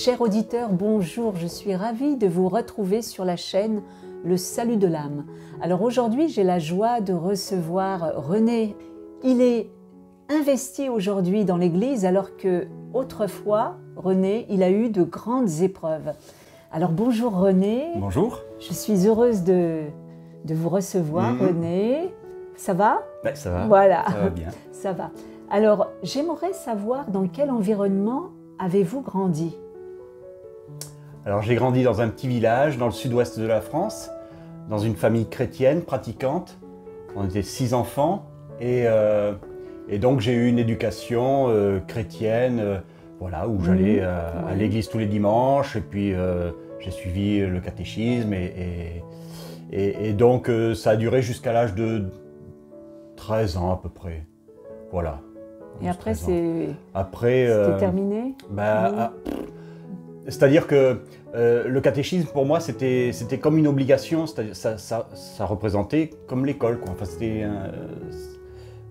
Chers auditeurs, bonjour, je suis ravie de vous retrouver sur la chaîne Le Salut de l'âme. Alors aujourd'hui, j'ai la joie de recevoir René. Il est investi aujourd'hui dans l'Église alors que autrefois, René, il a eu de grandes épreuves. Alors bonjour René. Bonjour. Je suis heureuse de vous recevoir René. Ça va? Ouais, ça va. Voilà. Ça va bien. Ça va. Alors, j'aimerais savoir dans quel environnement avez-vous grandi? Alors j'ai grandi dans un petit village dans le sud-ouest de la France, dans une famille chrétienne, pratiquante. On était 6 enfants et donc j'ai eu une éducation chrétienne, voilà, où j'allais à l'église tous les dimanches et puis j'ai suivi le catéchisme et donc ça a duré jusqu'à l'âge de 13 ans à peu près. Voilà. Et après, c'était terminé? C'est-à-dire que le catéchisme, pour moi, c'était comme une obligation, ça représentait comme l'école, quoi. Enfin,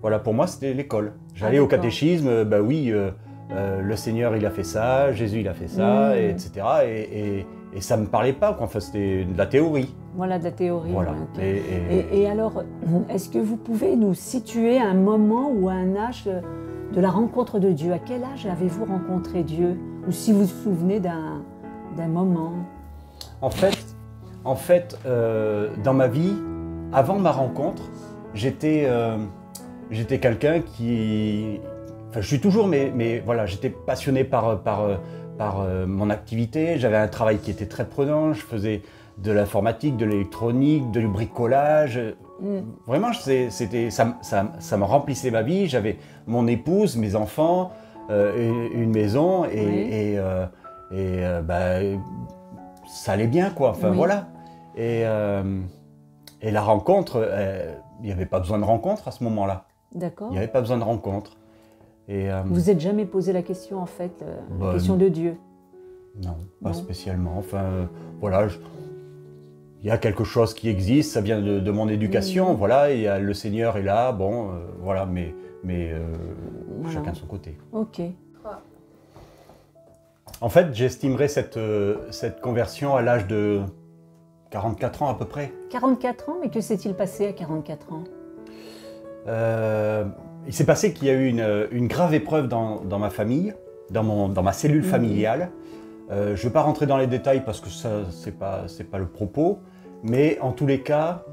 voilà, pour moi, c'était l'école. J'allais au catéchisme, bah oui, le Seigneur, il a fait ça, Jésus, il a fait ça, etc. Et ça ne me parlait pas, quoi. Enfin, c'était de la théorie. Voilà, de la théorie. Voilà. Et alors, est-ce que vous pouvez nous situer un moment ou un âge de la rencontre de Dieu? À quel âge avez-vous rencontré Dieu? Ou si vous vous souvenez d'un moment? En fait, dans ma vie, avant ma rencontre, j'étais quelqu'un qui... Enfin, je suis toujours, mais voilà, j'étais passionné par mon activité. J'avais un travail qui était très prenant. Je faisais de l'informatique, de l'électronique, du bricolage. Vraiment, ça me remplissait ma vie. J'avais mon épouse, mes enfants, une maison ça allait bien, quoi. Enfin, voilà. Et la rencontre, il n'y avait pas besoin de rencontre à ce moment-là. D'accord. Il n'y avait pas besoin de rencontre. Vous n'êtes jamais posé la question, en fait, la question de Dieu? Non, pas spécialement. Enfin, voilà. Il y a quelque chose qui existe, ça vient de mon éducation, voilà, et le Seigneur est là, bon, voilà, mais voilà. Chacun de son côté. Ok. En fait, j'estimerais cette conversion à l'âge de 44 ans à peu près. 44 ans, mais que s'est-il passé à 44 ans? Il s'est passé qu'il y a eu une grave épreuve dans ma famille, dans ma cellule familiale. Je ne vais pas rentrer dans les détails parce que ça, c'est pas le propos, mais en tous les cas,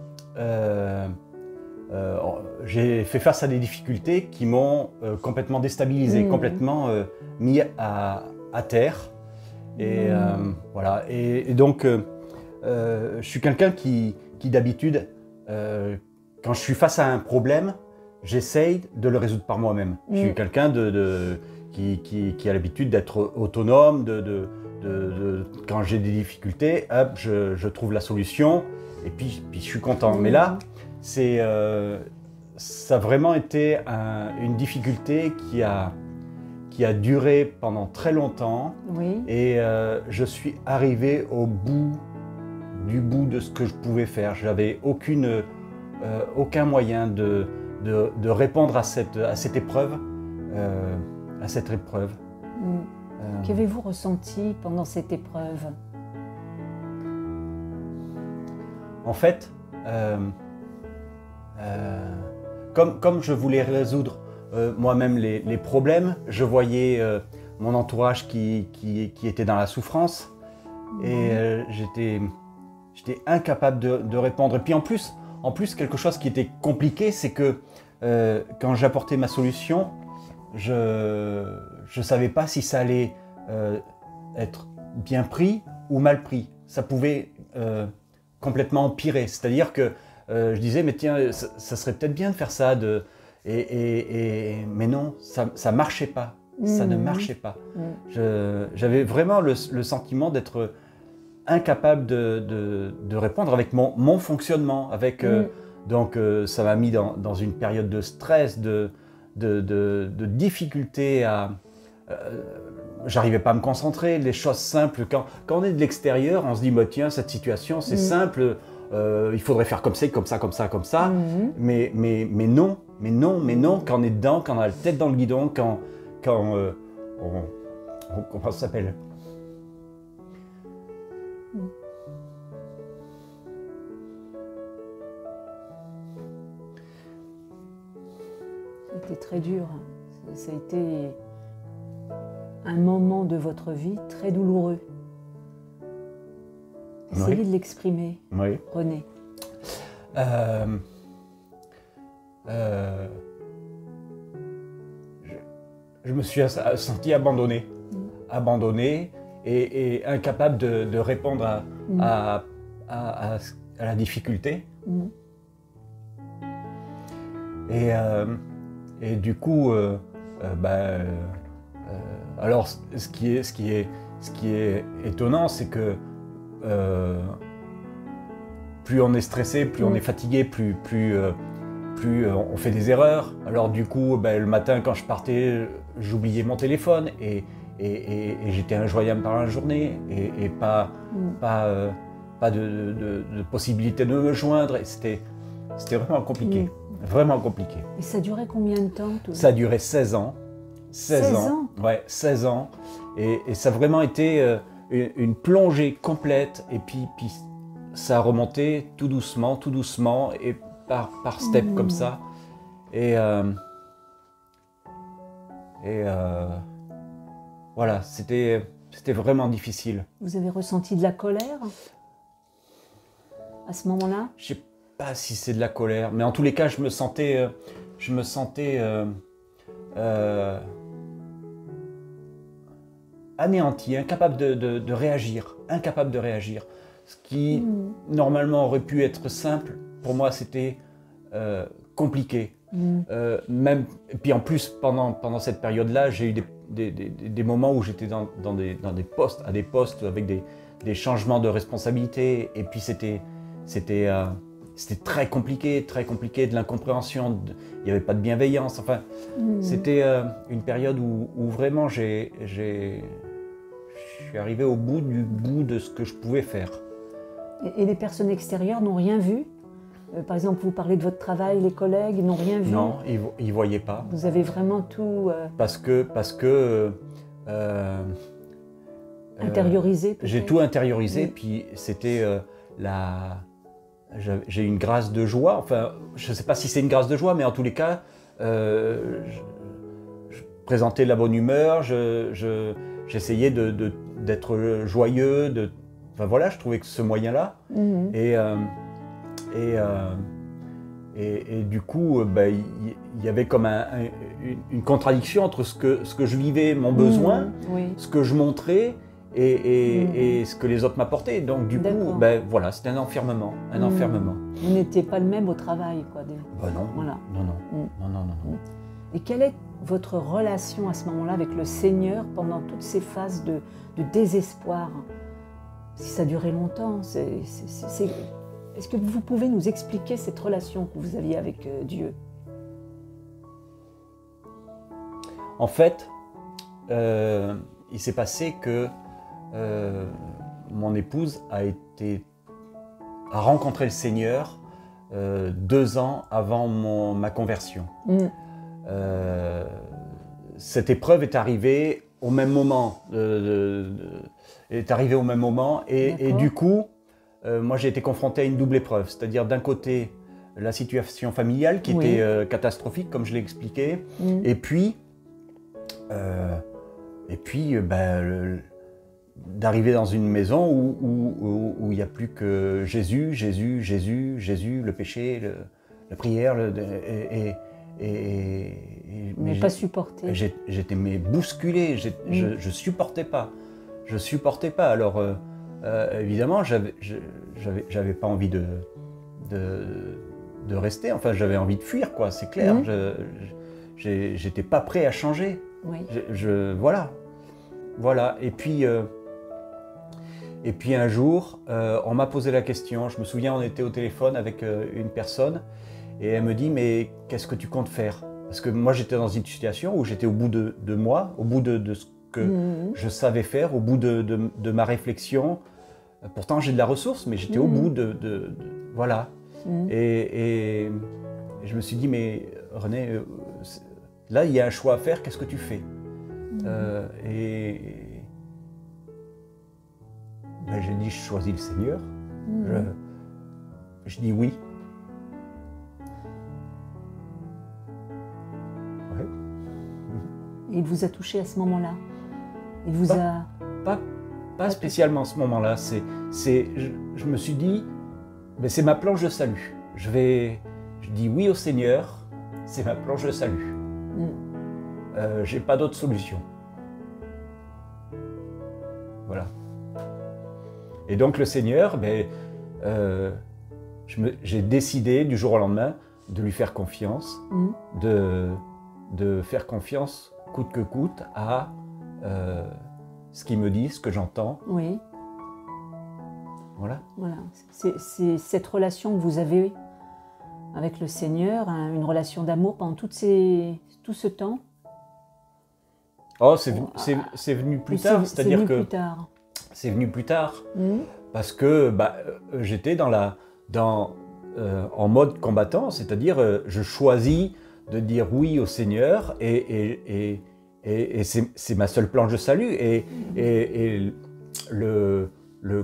j'ai fait face à des difficultés qui m'ont complètement déstabilisé, complètement mis à terre. Et voilà. Et donc, je suis quelqu'un qui d'habitude, quand je suis face à un problème, j'essaye de le résoudre par moi-même. Je suis quelqu'un qui a l'habitude d'être autonome, quand j'ai des difficultés, hop, je trouve la solution et puis je suis content. Mais là, ça a vraiment été une difficulté qui a duré pendant très longtemps. Oui. Et je suis arrivé au bout de ce que je pouvais faire. Je n'avais aucun moyen de répondre à cette épreuve. Qu'avez-vous ressenti pendant cette épreuve? En fait, comme je voulais résoudre moi-même les problèmes, je voyais mon entourage qui était dans la souffrance et j'étais incapable de répondre. Et puis en plus, quelque chose qui était compliqué, c'est que quand j'apportais ma solution, je ne savais pas si ça allait être bien pris ou mal pris. Ça pouvait complètement empirer. C'est-à-dire que je disais, mais tiens, ça serait peut-être bien de faire ça. Mais non, ça ne marchait pas. Ça ne marchait pas. J'avais vraiment le sentiment d'être incapable de répondre avec mon fonctionnement. Donc ça m'a mis dans une période de stress, de difficulté j'arrivais pas à me concentrer, les choses simples. Quand on est de l'extérieur, on se dit, bah, tiens, cette situation, c'est simple, il faudrait faire comme ça, comme ça, comme ça, comme ça. Mais non, quand on est dedans, quand on a la tête dans le guidon, comment ça s'appelle? C'était très dur. Ça a été un moment de votre vie très douloureux. Essayez Oui. de l'exprimer, Oui. René. Euh, euh, je me suis senti abandonné. Abandonné et incapable de répondre à, à la difficulté. Mm. Et du coup, alors ce qui est étonnant, c'est que plus on est stressé, plus on est fatigué, plus on fait des erreurs. Alors du coup, le matin quand je partais, j'oubliais mon téléphone et j'étais injoignable par la journée et pas de possibilité de me joindre. Et c'était vraiment compliqué. Vraiment compliqué. Et ça durait combien de temps tout Ça a duré 16 ans. 16 ans. Ouais, 16 ans. Et ça a vraiment été une plongée complète. Et puis ça a remonté tout doucement, et par step comme ça. Et voilà, c'était vraiment difficile. Vous avez ressenti de la colère à ce moment-là? Je sais pas si c'est de la colère, mais en tous les cas, je me sentais anéanti, incapable de réagir, Ce qui, normalement, aurait pu être simple, pour moi, c'était compliqué. Même, et puis en plus, pendant cette période-là, j'ai eu des moments où j'étais dans des postes, à des postes avec des changements de responsabilité, et puis c'était très compliqué, de l'incompréhension, il n'y avait pas de bienveillance. Enfin, c'était une période où vraiment je suis arrivé au bout de ce que je pouvais faire. Et les personnes extérieures n'ont rien vu? Par exemple, vous parlez de votre travail, les collègues n'ont rien vu? Non, ils ne voyaient pas. Vous avez vraiment tout Parce que intériorisé peut-être? J'ai tout intériorisé, puis c'était j'ai une grâce de joie. Enfin, je ne sais pas si c'est une grâce de joie, mais en tous les cas, je présentais la bonne humeur, j'essayais d'être joyeux. Enfin voilà, je trouvais que ce moyen-là. Et du coup, il y avait comme une contradiction entre ce que je vivais, mon besoin, ce que je montrais et ce que les autres m'apportaient. Donc du coup, voilà, c'était un enfermement. Vous n'étiez pas le même au travail, quoi. Non. Voilà. Non. Et quelle est votre relation à ce moment-là avec le Seigneur pendant toutes ces phases de désespoir? Si ça durait longtemps, est-ce que vous pouvez nous expliquer cette relation que vous aviez avec Dieu? En fait, il s'est passé que mon épouse a rencontré le Seigneur 2 ans avant ma conversion. Cette épreuve est arrivée au même moment. Et du coup, moi j'ai été confronté à une double épreuve, c'est-à-dire d'un côté la situation familiale qui était catastrophique, comme je l'ai expliqué, et puis d'arriver dans une maison où il n'y a plus que Jésus, le péché, la prière, mais pas supporté. J'étais bousculé, je supportais pas. Alors évidemment, j'avais pas envie de rester. Enfin, j'avais envie de fuir, quoi. C'est clair. J'étais pas prêt à changer. Oui. Voilà. Et puis un jour, on m'a posé la question. Je me souviens, on était au téléphone avec une personne et elle me dit: mais qu'est-ce que tu comptes faire? Parce que moi, j'étais dans une situation où j'étais au bout de moi, au bout de ce que je savais faire, au bout de ma réflexion. Pourtant, j'ai de la ressource, mais j'étais au bout voilà. Et je me suis dit: mais René, là, il y a un choix à faire, qu'est-ce que tu fais? J'ai dit: je choisis le Seigneur. Je dis oui. Ouais. Et il vous a touché à ce moment-là? Il vous a... Pas spécialement à ce moment-là. Je me suis dit, mais c'est ma planche de salut. Je dis oui au Seigneur, c'est ma planche de salut. J'ai pas d'autre solution. Voilà. Et donc le Seigneur, j'ai décidé du jour au lendemain de lui faire confiance, de faire confiance coûte que coûte à ce qu'il me dit, ce que j'entends. Oui. Voilà. Voilà. C'est cette relation que vous avez avec le Seigneur, hein, une relation d'amour pendant tout ce temps. Oh, c'est venu plus tard, c'est-à-dire que c'est venu plus tard, parce que j'étais en mode combattant, c'est-à-dire je choisis de dire oui au Seigneur et c'est ma seule planche de salut et le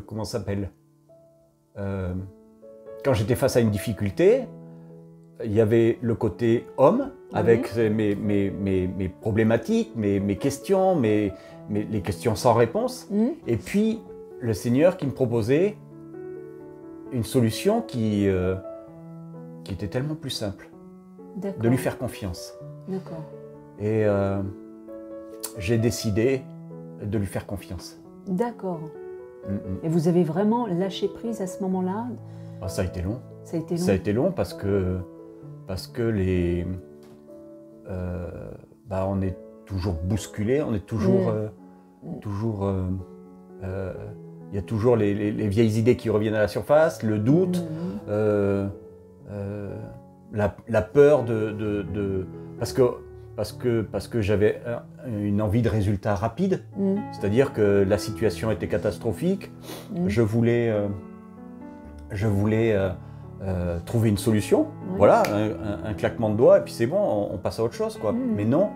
comment ça s'appelle, quand j'étais face à une difficulté, il y avait le côté homme avec mes problématiques, mes questions, les questions sans réponse, et puis le Seigneur qui me proposait une solution qui était tellement plus simple, de lui faire confiance. D'accord. Et j'ai décidé de lui faire confiance. D'accord. Et vous avez vraiment lâché prise à ce moment-là? Ah, ça a été long. Ça a été long. Ça a été long parce que on est toujours bousculé, on est toujours, il y a toujours les vieilles idées qui reviennent à la surface, le doute, la peur parce que j'avais une envie de résultat rapide, c'est-à-dire que la situation était catastrophique, je voulais trouver une solution, voilà, un claquement de doigts et puis c'est bon, on passe à autre chose, quoi. Mais non.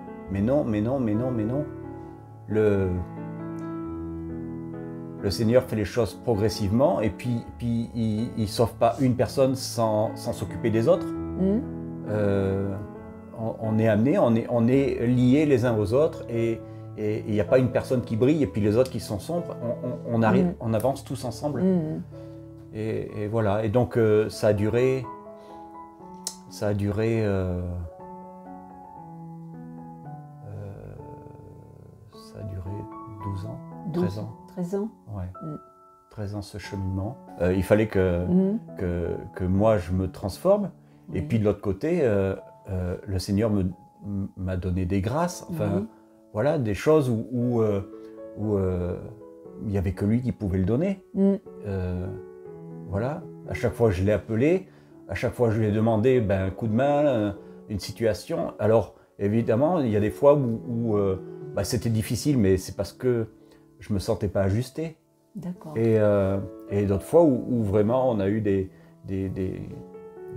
Le Seigneur fait les choses progressivement et puis il sauve pas une personne sans s'occuper des autres. On est amenés, on est liés les uns aux autres et il n'y a pas une personne qui brille et puis les autres qui sont sombres. On arrive, on avance tous ensemble. Et voilà. Et donc ça a duré 12 ans, 13 ans. 13 ans. Ouais. 13 ans ce cheminement. Il fallait que moi je me transforme. Et puis de l'autre côté, le Seigneur m'a donné des grâces. Enfin, voilà, des choses où il n'y avait que lui qui pouvait le donner. Voilà. À chaque fois je l'ai appelé, à chaque fois je lui ai demandé un coup de main, une situation. Alors évidemment, il y a des fois où c'était difficile, mais c'est parce que je me sentais pas ajusté. D'accord. Et d'autres fois où vraiment on a eu des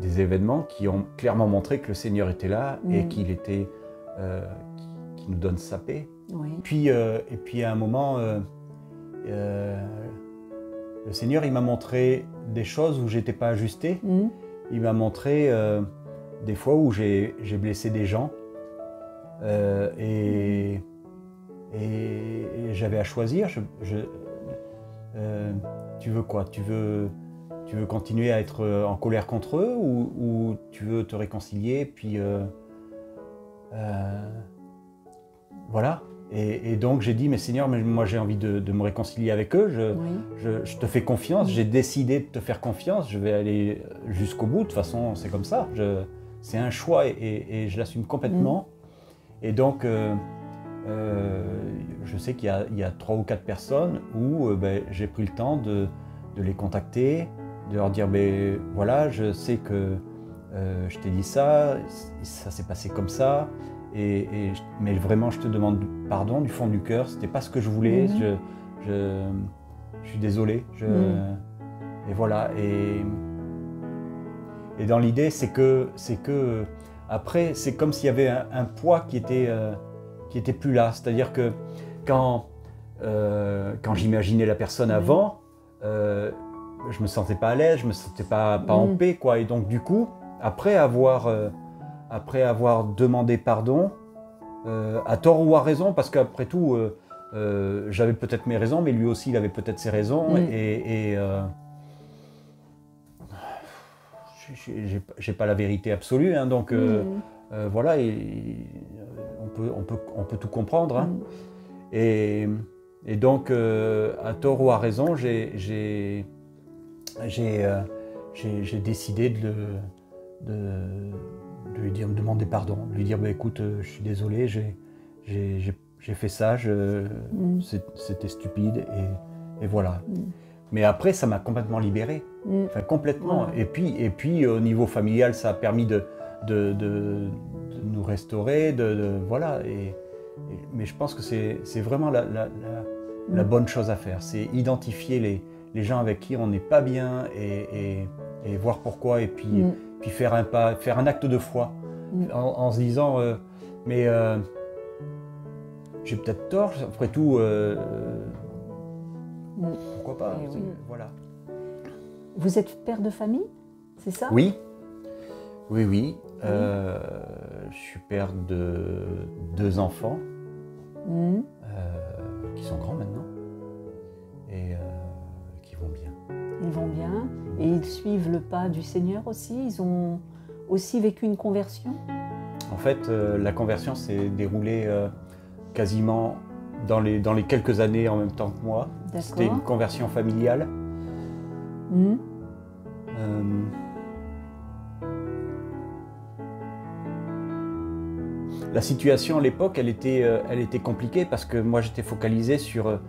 événements qui ont clairement montré que le Seigneur était là et qu'il était, qui nous donne sa paix. Oui. Et puis à un moment, le Seigneur il m'a montré des choses où j'étais pas ajusté. Il m'a montré des fois où j'ai blessé des gens et j'avais à choisir. Tu veux quoi? Tu veux continuer à être en colère contre eux ou tu veux te réconcilier puis voilà. Et donc j'ai dit, mais Seigneur, moi j'ai envie de me réconcilier avec eux, je te fais confiance, j'ai décidé de te faire confiance, je vais aller jusqu'au bout, de toute façon c'est comme ça, c'est un choix et je l'assume complètement. Et donc je sais qu'il y a 3 ou 4 personnes où j'ai pris le temps de les contacter, de leur dire voilà, je sais que je t'ai dit ça s'est passé comme ça, mais vraiment je te demande pardon du fond du cœur, c'était pas ce que je voulais, je suis désolé, et voilà, et dans l'idée c'est que après c'est comme s'il y avait un poids qui était plus là, c'est-à-dire que quand j'imaginais la personne avant, je me sentais pas à l'aise, je me sentais pas en paix, quoi. Et donc du coup, après avoir demandé pardon, à tort ou à raison, parce qu'après tout, j'avais peut-être mes raisons, mais lui aussi, il avait peut-être ses raisons. J'ai pas la vérité absolue, hein, donc voilà, on peut tout comprendre. Hein. Et donc, à tort ou à raison, j'ai décidé de lui dire, me demander pardon, de lui dire bah, écoute, je suis désolé, j'ai fait ça, c'était stupide, et voilà. Mais après, ça m'a complètement libéré, enfin complètement. Et puis au niveau familial, ça a permis de nous restaurer, voilà. Mais je pense que c'est vraiment la bonne chose à faire, c'est identifier les gens avec qui on n'est pas bien et voir pourquoi, et puis faire un pas, faire un acte de foi, en se disant mais j'ai peut-être tort, après tout, pourquoi pas, voilà. Vous êtes père de famille, c'est ça? Oui. Je suis père de 2 enfants qui sont grands maintenant et qui vont bien. Ils vont bien et ils suivent le pas du Seigneur aussi. Ils ont aussi vécu une conversion? En fait, la conversion s'est déroulée quasiment dans les quelques années en même temps que moi. C'était une conversion familiale. La situation à l'époque, elle était compliquée parce que moi j'étais focalisé sur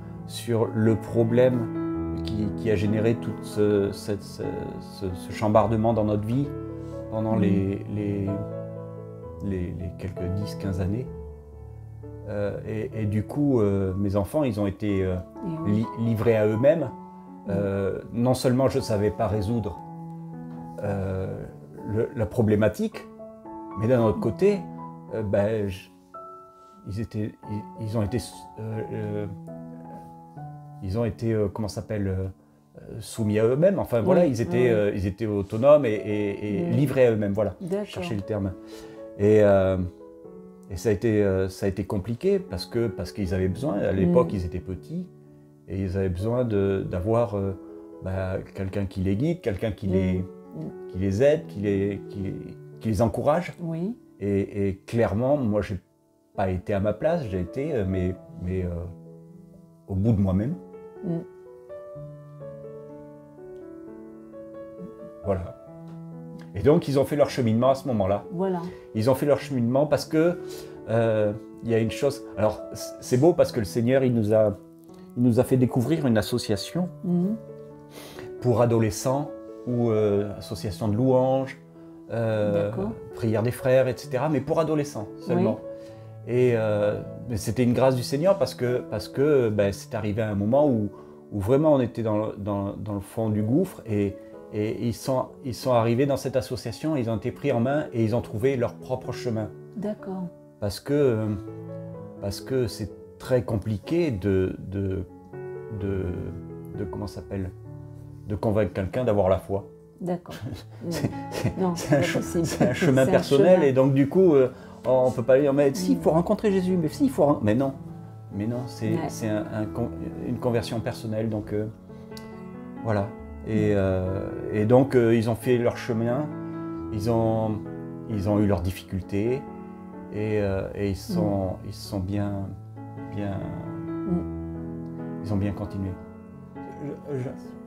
le problème qui a généré tout ce chambardement dans notre vie pendant les quelques 10-15 années. Et du coup, mes enfants, ils ont été livrés à eux-mêmes. Non seulement je ne savais pas résoudre la problématique, mais d'un autre côté, ils ont été comment ça s'appelle, soumis à eux-mêmes. Enfin voilà, ils étaient autonomes et livrés à eux-mêmes. Voilà, chercher le terme. Et ça a été compliqué parce qu'ils avaient besoin. À l'époque, ils étaient petits et ils avaient besoin d'avoir quelqu'un qui les guide, quelqu'un qui les aide, qui les encourage. Oui. Et clairement, moi, j'ai pas été à ma place, j'ai été, mais au bout de moi-même. Voilà. Et donc, ils ont fait leur cheminement à ce moment-là. Voilà. Ils ont fait leur cheminement parce que il y a une chose. Alors, c'est beau parce que le Seigneur, il nous a fait découvrir une association pour adolescents ou association de louanges. Prière des frères, etc. Mais pour adolescents seulement. Oui. Et c'était une grâce du Seigneur parce que c'est arrivé à un moment où vraiment on était dans le fond du gouffre et ils sont arrivés dans cette association, ils ont été pris en main et ils ont trouvé leur propre chemin. D'accord. Parce que c'est très compliqué de comment ça s'appelle, de convaincre quelqu'un d'avoir la foi. D'accord. C'est un chemin personnel et donc du coup, on ne peut pas dire mais si, il faut rencontrer Jésus, mais si, il faut mais non, c'est une conversion personnelle, donc voilà. Et donc ils ont fait leur chemin, ils ont eu leurs difficultés et ils sont bien ils ont bien continué.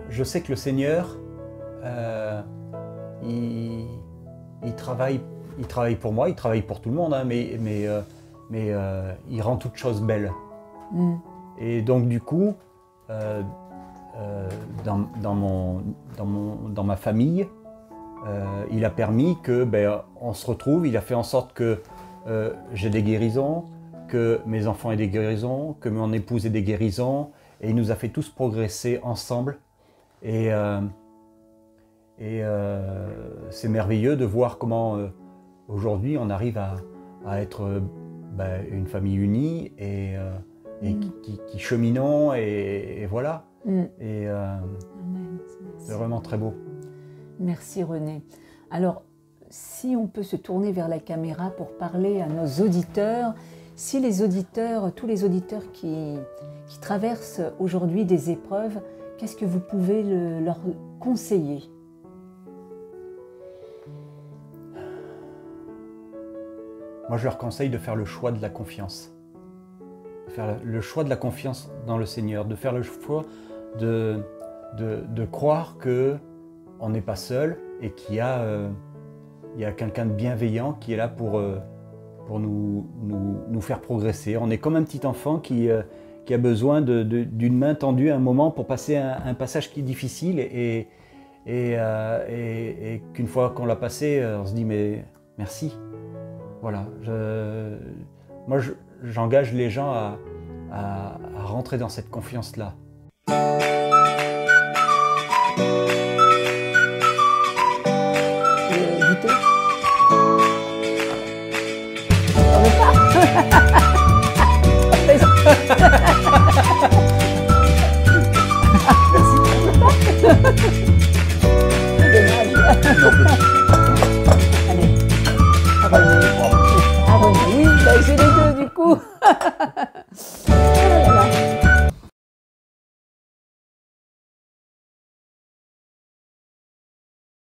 Je sais que le Seigneur il travaille pour moi, il travaille pour tout le monde, hein, mais il rend toute chose belle. Et donc du coup, dans ma famille, il a permis que on se retrouve. Il a fait en sorte que j'ai des guérisons, que mes enfants aient des guérisons, que mon épouse ait des guérisons, et il nous a fait tous progresser ensemble. Et c'est merveilleux de voir comment aujourd'hui on arrive à être une famille unie et qui cheminons et voilà. Et c'est vraiment très beau. Merci René. Alors, si on peut se tourner vers la caméra pour parler à nos auditeurs Si les auditeurs, tous les auditeurs qui traversent aujourd'hui des épreuves, qu'est-ce que vous pouvez leur conseiller? Moi, je leur conseille de faire le choix de la confiance. De faire le choix de la confiance dans le Seigneur, de faire le choix de croire qu'on n'est pas seul et qu'il y a quelqu'un de bienveillant qui est là pour nous faire progresser. On est comme un petit enfant qui a besoin d'une main tendue à un moment pour passer un passage qui est difficile et qu'une fois qu'on l'a passé, on se dit mais merci. Voilà, moi j'engage les gens à rentrer dans cette confiance-là.